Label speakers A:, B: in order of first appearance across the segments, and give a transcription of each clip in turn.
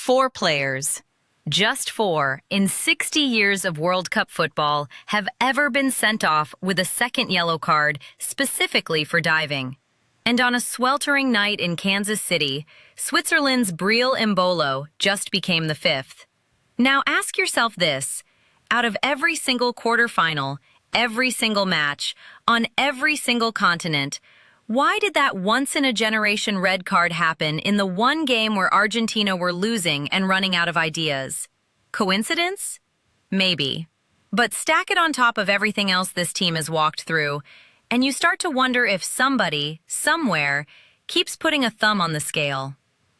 A: Four players, just four, in 60 years of World Cup football have ever been sent off with a second yellow card specifically for diving. And on a sweltering night in Kansas City, Switzerland's Breel Embolo just became the fifth. Now ask yourself this: out of every single quarterfinal, every single match, on every single continent, why did that once-in-a-generation red card happen in the one game where Argentina were losing and running out of ideas? Coincidence? Maybe. But stack it on top of everything else this team has walked through, and you start to wonder if somebody, somewhere, keeps putting a thumb on the scale.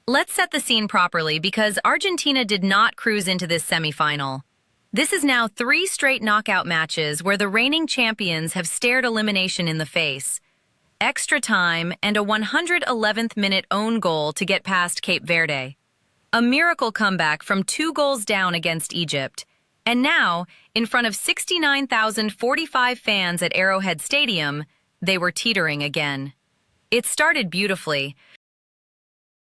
A: Let's set the scene properly, because Argentina did not cruise into this semifinal. This is now 3 straight knockout matches where the reigning champions have stared elimination in the face. Extra time and a 111th minute own goal to get past Cape Verde. A miracle comeback from 2 goals down against Egypt. And now, in front of 69,045 fans at Arrowhead Stadium, they were teetering again. It started beautifully.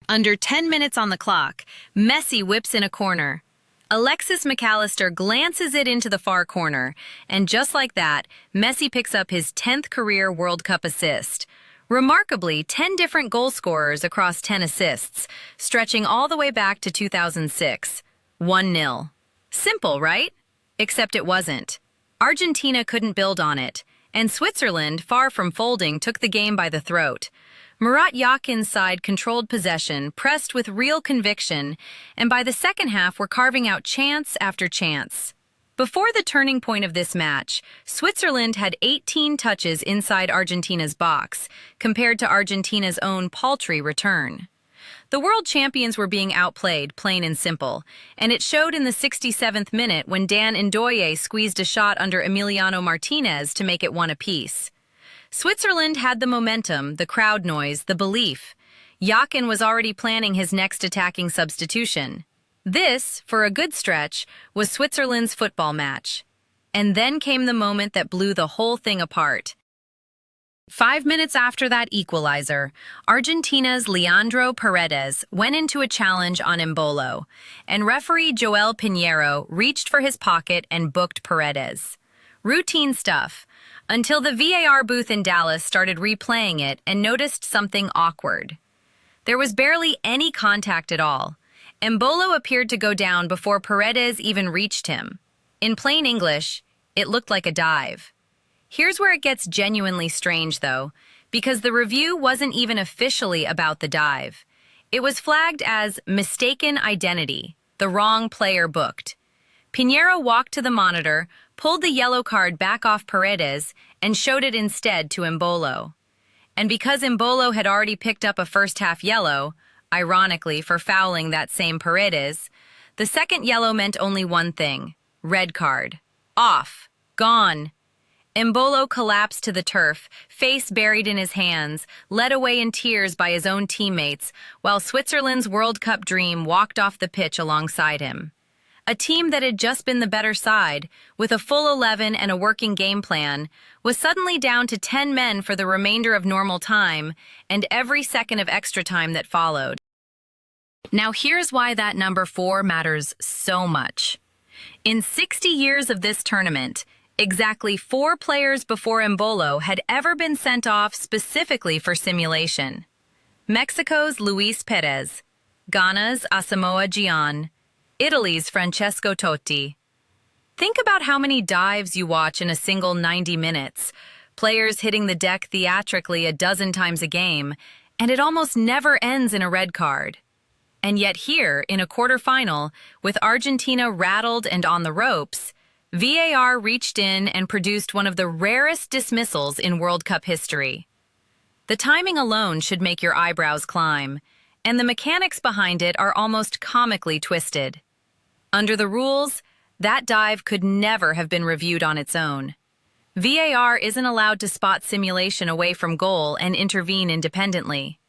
A: Under 10 minutes on the clock, Messi whips in a corner. Alexis McAllister glances it into the far corner, and just like that, Messi picks up his 10th career World Cup assist. Remarkably, 10 different goal scorers across 10 assists, stretching all the way back to 2006. 1-0. Simple, right? Except it wasn't. Argentina couldn't build on it, and Switzerland, far from folding, took the game by the throat. Murat Yakin's side controlled possession, pressed with real conviction, and by the second half were carving out chance after chance. Before the turning point of this match, Switzerland had 18 touches inside Argentina's box, compared to Argentina's own paltry return. The world champions were being outplayed, plain and simple, and it showed in the 67th minute when Dan Ndoye squeezed a shot under Emiliano Martinez to make it 1 apiece. Switzerland had the momentum, the crowd noise, the belief. Yakin was already planning his next attacking substitution. This, for a good stretch, was Switzerland's football match. And then came the moment that blew the whole thing apart. 5 minutes after that equalizer, Argentina's Leandro Paredes went into a challenge on Embolo, and referee Joel Pinheiro reached for his pocket and booked Paredes. Routine stuff, until the VAR booth in Dallas started replaying it and noticed something awkward. There was barely any contact at all. Embolo appeared to go down before Paredes even reached him. In plain English, it looked like a dive. Here's where it gets genuinely strange, though, because the review wasn't even officially about the dive. It was flagged as mistaken identity, the wrong player booked. Pinheiro walked to the monitor, pulled the yellow card back off Paredes, and showed it instead to Embolo. And because Embolo had already picked up a first-half yellow, ironically for fouling that same Paredes, the second yellow meant only one thing: red card. Off. Gone. Embolo collapsed to the turf, face buried in his hands, led away in tears by his own teammates, while Switzerland's World Cup dream walked off the pitch alongside him. A team that had just been the better side, with a full 11 and a working game plan, was suddenly down to 10 men for the remainder of normal time and every second of extra time that followed. Now here's why that number 4 matters so much. In 60 years of this tournament, exactly 4 players before Embolo had ever been sent off specifically for simulation. Mexico's Luis Perez, Ghana's Asamoah Gyan, Italy's Francesco Totti. Think about how many dives you watch in a single 90 minutes, players hitting the deck theatrically a dozen times a game, and it almost never ends in a red card. And yet here, in a quarterfinal, with Argentina rattled and on the ropes, VAR reached in and produced one of the rarest dismissals in World Cup history. The timing alone should make your eyebrows climb, and the mechanics behind it are almost comically twisted. Under the rules, that dive could never have been reviewed on its own. VAR isn't allowed to spot simulation away from goal and intervene independently.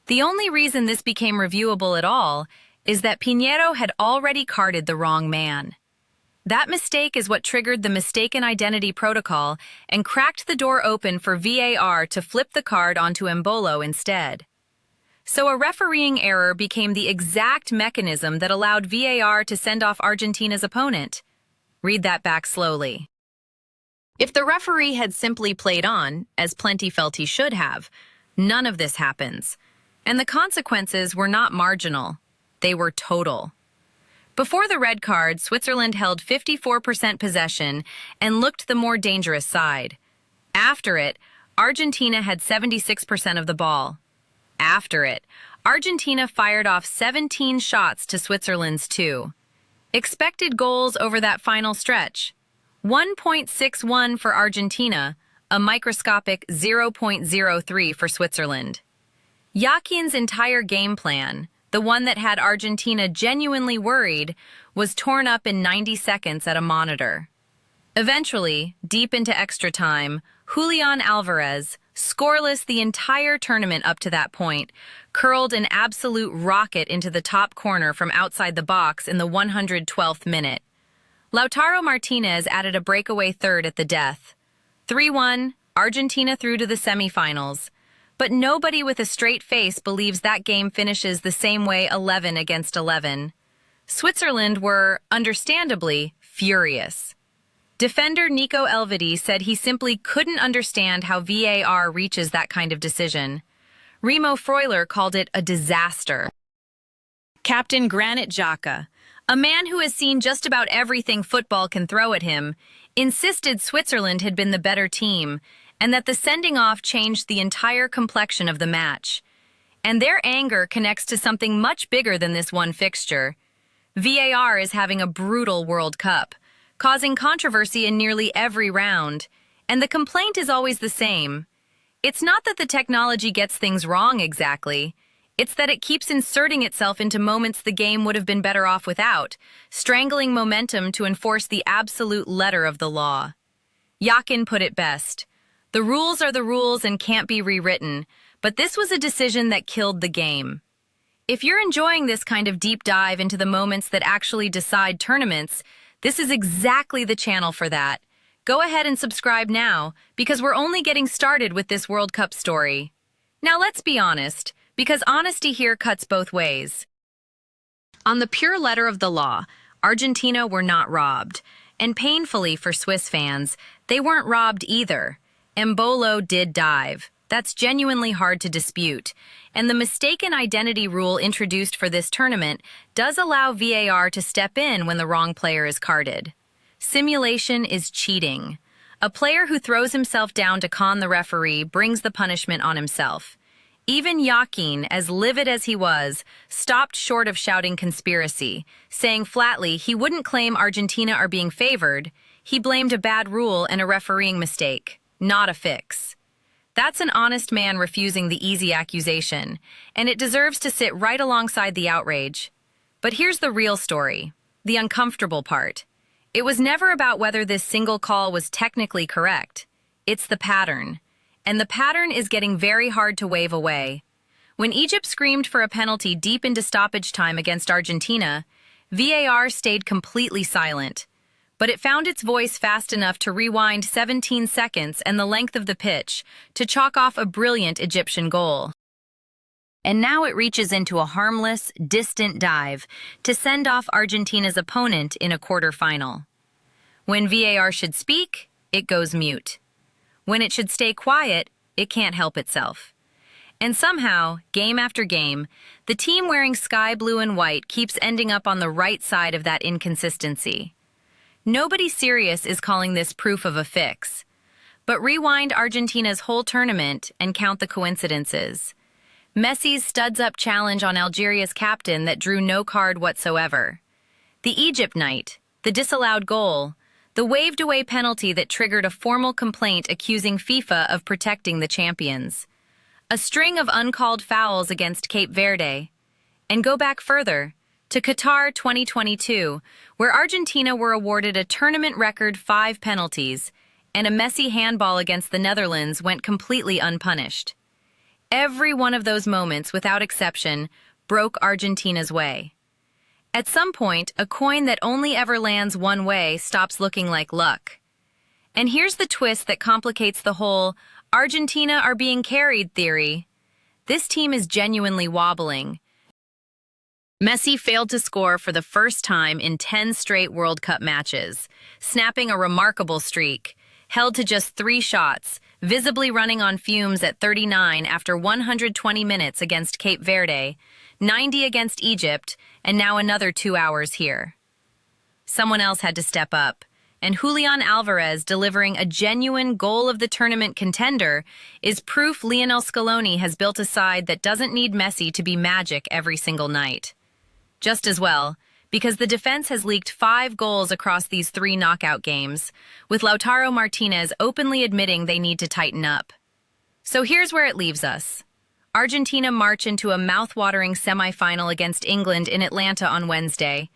A: The only reason this became reviewable at all is that Pinheiro had already carded the wrong man. That mistake is what triggered the mistaken identity protocol and cracked the door open for VAR to flip the card onto Embolo instead. So a refereeing error became the exact mechanism that allowed VAR to send off Argentina's opponent. Read that back slowly. If the referee had simply played on, as plenty felt he should have, none of this happens. And the consequences were not marginal. They were total. Before the red card, Switzerland held 54% possession and looked the more dangerous side. After it, Argentina had 76% of the ball. After it, Argentina fired off 17 shots to Switzerland's 2. Expected goals over that final stretch: 1.61 for Argentina, a microscopic 0.03 for Switzerland. Yakin's entire game plan, the one that had Argentina genuinely worried, was torn up in 90 seconds at a monitor. Eventually, deep into extra time, Julian Alvarez, scoreless the entire tournament up to that point, curled an absolute rocket into the top corner from outside the box in the 112th minute. Lautaro Martinez added a breakaway third at the death. 3-1, Argentina through to the semifinals. But nobody with a straight face believes that game finishes the same way 11 against 11. Switzerland were, understandably, furious. Defender Nico Elvedi said he simply couldn't understand how VAR reaches that kind of decision. Remo Freuler called it a disaster. Captain Granit Xhaka, a man who has seen just about everything football can throw at him, insisted Switzerland had been the better team and that the sending off changed the entire complexion of the match. And their anger connects to something much bigger than this one fixture. VAR is having a brutal World Cup, causing controversy in nearly every round, and the complaint is always the same. It's not that the technology gets things wrong exactly. It's that it keeps inserting itself into moments the game would have been better off without, strangling momentum to enforce the absolute letter of the law. Yakin put it best: "The rules are the rules and can't be rewritten, but this was a decision that killed the game." If you're enjoying this kind of deep dive into the moments that actually decide tournaments, this is exactly the channel for that. Go ahead and subscribe now, because we're only getting started with this World Cup story. Now let's be honest, because honesty here cuts both ways. On the pure letter of the law, Argentina were not robbed. And painfully for Swiss fans, they weren't robbed either. Embolo did dive. That's genuinely hard to dispute. And the mistaken identity rule introduced for this tournament does allow VAR to step in when the wrong player is carded. Simulation is cheating. A player who throws himself down to con the referee brings the punishment on himself. Even Yakin, as livid as he was, stopped short of shouting conspiracy, saying flatly he wouldn't claim Argentina are being favored. He blamed a bad rule and a refereeing mistake, not a fix. That's an honest man refusing the easy accusation, and it deserves to sit right alongside the outrage. But here's the real story, the uncomfortable part. It was never about whether this single call was technically correct. It's the pattern. And the pattern is getting very hard to wave away. When Egypt screamed for a penalty deep into stoppage time against Argentina, VAR stayed completely silent. But it found its voice fast enough to rewind 17 seconds and the length of the pitch to chalk off a brilliant Egyptian goal. And now it reaches into a harmless, distant dive to send off Argentina's opponent in a quarterfinal. When VAR should speak, it goes mute. When it should stay quiet, it can't help itself. And somehow, game after game, the team wearing sky blue and white keeps ending up on the right side of that inconsistency. Nobody serious is calling this proof of a fix. But rewind Argentina's whole tournament and count the coincidences. Messi's studs-up challenge on Algeria's captain that drew no card whatsoever. The Egypt night, the disallowed goal, the waved-away penalty that triggered a formal complaint accusing FIFA of protecting the champions. A string of uncalled fouls against Cape Verde. And go back further, to Qatar 2022, where Argentina were awarded a tournament record 5 penalties, and a messy handball against the Netherlands went completely unpunished. Every one of those moments, without exception, broke Argentina's way. At some point, a coin that only ever lands one way stops looking like luck. And here's the twist that complicates the whole Argentina are being carried theory. This team is genuinely wobbling. Messi failed to score for the first time in 10 straight World Cup matches, snapping a remarkable streak. Held to just 3 shots, visibly running on fumes at 39 after 120 minutes against Cape Verde, 90 against Egypt, and now another 2 hours here. Someone else had to step up, and Julian Alvarez delivering a genuine goal-of-the-tournament contender is proof Lionel Scaloni has built a side that doesn't need Messi to be magic every single night. Just as well, because the defense has leaked 5 goals across these 3 knockout games, with Lautaro Martinez openly admitting they need to tighten up. So here's where it leaves us. Argentina march into a mouth-watering semifinal against England in Atlanta on Wednesday.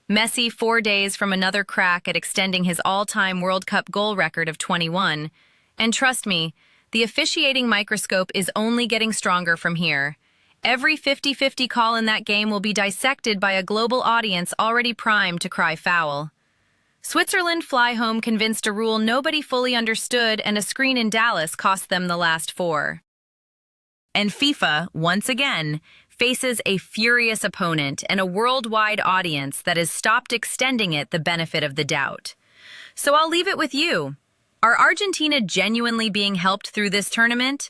A: Messi 4 days from another crack at extending his all-time World Cup goal record of 21. And trust me, the officiating microscope is only getting stronger from here. Every 50-50 call in that game will be dissected by a global audience already primed to cry foul. Switzerland fly home convinced a rule nobody fully understood, and a screen in Dallas cost them the last 4. And FIFA, once again, faces a furious opponent and a worldwide audience that has stopped extending it the benefit of the doubt. So I'll leave it with you. Are Argentina genuinely being helped through this tournament?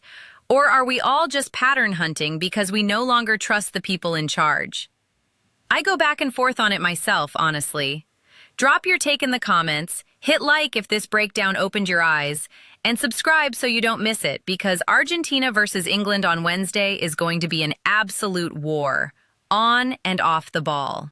A: Or are we all just pattern hunting because we no longer trust the people in charge? I go back and forth on it myself, honestly. Drop your take in the comments, hit like if this breakdown opened your eyes, and subscribe so you don't miss it, because Argentina versus England on Wednesday is going to be an absolute war, on and off the ball.